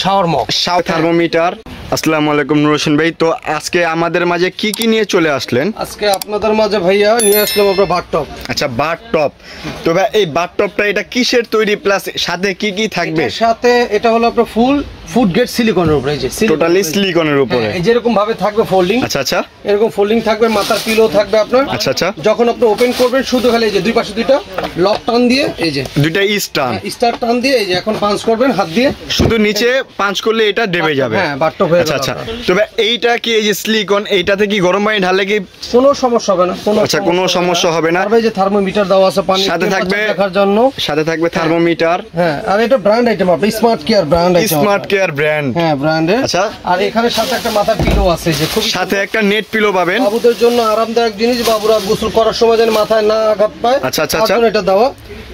Shower mug shower thermometer. আসসালামু আলাইকুম নুর হোসেন ভাই, তো আজকে আমাদের মাঝে কি কি নিয়ে চলে আসলেন? আজকে আপনাদের মাঝে ভাইয়া নিয়ে আসলাম আমরা বাথটব। আচ্ছা, বাথটব। তো ভাই এই বাথটবটা এটা কিসের তৈরি, প্লাস সাথে কি কি থাকবে? এর সাথে এটা হলো আপনার ফুল ফুড গ্রেড সিলিকনের উপরে, এই যে টোটালি সিলিকনের উপরে। এই যেরকম ভাবে থাকবে ফোল্ডিং। আচ্ছা আচ্ছা, এরকম ফোল্ডিং থাকবে, মাথার পিলো থাকবে আপনার। আচ্ছা আচ্ছা, যখন আপনি ওপেন করবেন শুধু খালি এই যে দুই পাশে দুইটা লক টান দিয়ে, এই যে দুইটা স্টার টান দিয়ে, এই যে এখন পাঞ্চ করবেন হাত দিয়ে, শুধু নিচে পাঁচ করলে এটা ডেবে যাবে। হ্যাঁ, বাথটব হয়ে আচ্ছা যাবে। আচ্ছা, তবে এইটা কি এই যে সিলিকন, এইটাতে কি গরম পানি ঢাললে কি কোনো সমস্যা হবে না? আচ্ছা, কোনো সমস্যা হবে না। আর এই যে থার্মোমিটার দেওয়া আছে পানি সাথে থাকবে দেখার জন্য, সাথে থাকবে থার্মোমিটার। হ্যাঁ, আর এটা ব্র্যান্ড আইটেম, আপনি smart care brand item, smart care brand. হ্যাঁ ব্র্যান্ডের। আচ্ছা, আর এখানে সাথে একটা মাথার পিলো আছে, যে খুব সাথে একটা নেট পিলো পাবেন। বাবুদের জন্য আরামদায়ক জিনিস, বাবুরা গোসল করার সময় যেন মাথায় না আঘাত পায়। আচ্ছা আচ্ছা আচ্ছা, এটা দেওয়া।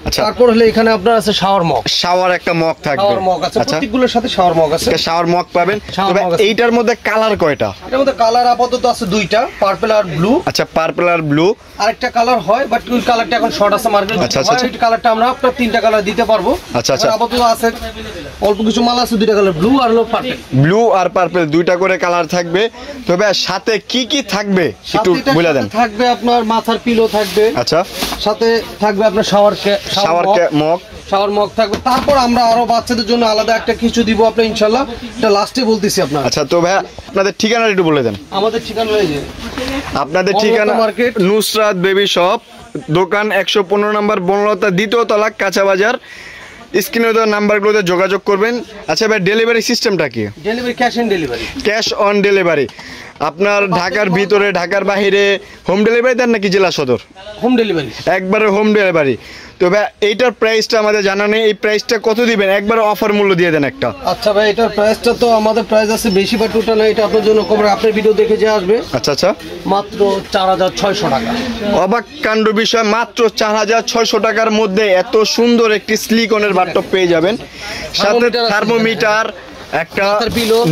আচ্ছা, তারপর হলে এখানে আপনার আছে শাওয়ার মগ। শাওয়ার একটা মগ থাকবে। শাওয়ার মগ আছে, প্রত্যেকগুলোর সাথে শাওয়ার মগ আছে। শাওয়ার মগ পাবেন। তবে এইটার মধ্যে কালার কয়টা? এর মধ্যে কালার আপাতত আছে দুইটা, পার্পল আর ব্লু। আচ্ছা, পার্পল আর ব্লু। আরেকটা কালার হয়, বাট ওই কালারটা এখন শর্ট আছে মার্কেটে। আচ্ছা আচ্ছা, এই কালারটা আমরা আপনার তিনটা কালার দিতে পারবো। আচ্ছা আচ্ছা, আপাতত আছে অল্প কিছু মাল আছে, দুইটা কালার, ব্লু আর হলো পার্পল। ব্লু আর পার্পল দুইটা করে কালার থাকবে। তবে সাথে কি কি থাকবে একটু বলে দেন। থাকবে আপনার মাথার পিলো থাকবে। আচ্ছা, সাথে থাকবে আপনার শাওয়ার মগ। শাওয়ার মগ থাকবে। তারপর আমরা আরো বাচ্চাদের জন্য আলাদা একটা কিছু দিব আপনি, ইনশাআল্লাহ এটা লাস্টে বলতেছি আপনার। আচ্ছা, তো ভাই আপনাদের ঠিকানা একটু বলে দেন। আমাদের ঠিকানা রয়েছে, আপনাদের ঠিকানা মার্কেট, নুসরাত বেবি শপ, দোকান 115 নম্বর, বনলতা, দ্বিতীয় তলা, কাঁচা বাজার। স্ক্রিনে দেওয়া নাম্বারগুলোতে যোগাযোগ করবেন। আচ্ছা ভাই, ডেলিভারি সিস্টেমটা কি? Delivery cash on delivery. Cash on delivery. আপনার ঢাকার ভিতরে, ঢাকার বাইরে হোম ডেলিভারি দেন নাকি জেলা সদর? হোম ডেলিভারি, একবারে হোম ডেলিভারি। তো ভাই এইটার প্রাইসটা আমাদের জানা নেই, এই প্রাইসটা কত দিবেন? একবারে অফার মূল্য দিয়ে দেন একটা। আচ্ছা ভাই, এটার প্রাইসটা তো আমাদের প্রাইস আছে বেশি, বা টোটাল এটা আপনার জন্য কম। আপনার ভিডিও দেখে যে আসবে, আচ্ছা আচ্ছা, মাত্র 4600 টাকা। অবাক কাণ্ড বিষয়, মাত্র 4600 টাকার মধ্যে এত সুন্দর একটি সিলিকনের বাথটব পেয়ে যাবেন। সাথে থার্মোমিটার, একটা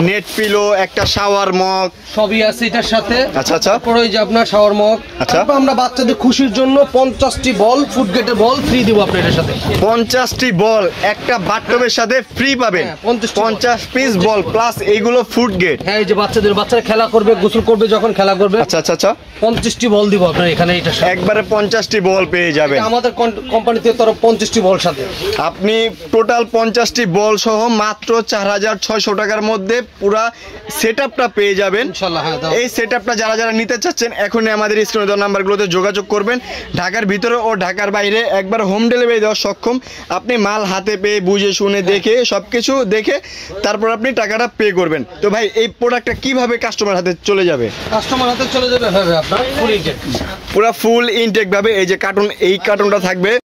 নেট পিলো, একটা শাওয়ার মগ, সবই আছে এটার সাথে। আচ্ছা আচ্ছা, তারপর ওই যে আপনার শাওয়ার মগ। আচ্ছা, আমরা বাচ্চাদের খুশির জন্য 50টি বল, ফুড গ্রেডের বল ফ্রি দিব আপনার এটার সাথে। 50টি বল একটা বাথটবের সাথে ফ্রি পাবেন। 50 পিস বল প্লাস এইগুলো ফুড গ্রেড। হ্যাঁ, এই যে বাচ্চারা খেলা করবে, গোসল করবে, যখন খেলা করবে। আচ্ছা আচ্ছা আচ্ছা, 50টি বল দিব আপনার এখানে এটার সাথে। একবারে 50টি বল পেয়ে যাবেন আমাদের কোম্পানি থেকে তরফ 50টি বল সাথে। আপনি টোটাল 50টি বল সহ মাত্র 4600 টাকার মধ্যে পুরা সেটআপটা পেয়ে যাবেন ইনশাআল্লাহ। হ্যাঁ, এই সেটআপটা যারা যারা নিতে চাচ্ছেন এখনই আমাদের স্ক্রিনে দেওয়া নাম্বারগুলোতে যোগাযোগ করবেন। ঢাকার ভিতরে ও ঢাকার বাইরে একবার হোম ডেলিভারি দেওয়া সক্ষম। আপনি মাল হাতে পেয়ে বুঝে শুনে দেখে সবকিছু দেখে তারপর আপনি টাকাটা পে করবেন। তো ভাই এই প্রোডাক্টটা কিভাবে কাস্টমার হাতে চলে যাবে? কাস্টমার হাতে চলে যাবে ভাবে আপনার ফুল ইনটেক, পুরো ফুল ইনটেক ভাবে। এই যে কার্টুন, এই কার্টুনটা থাকবে।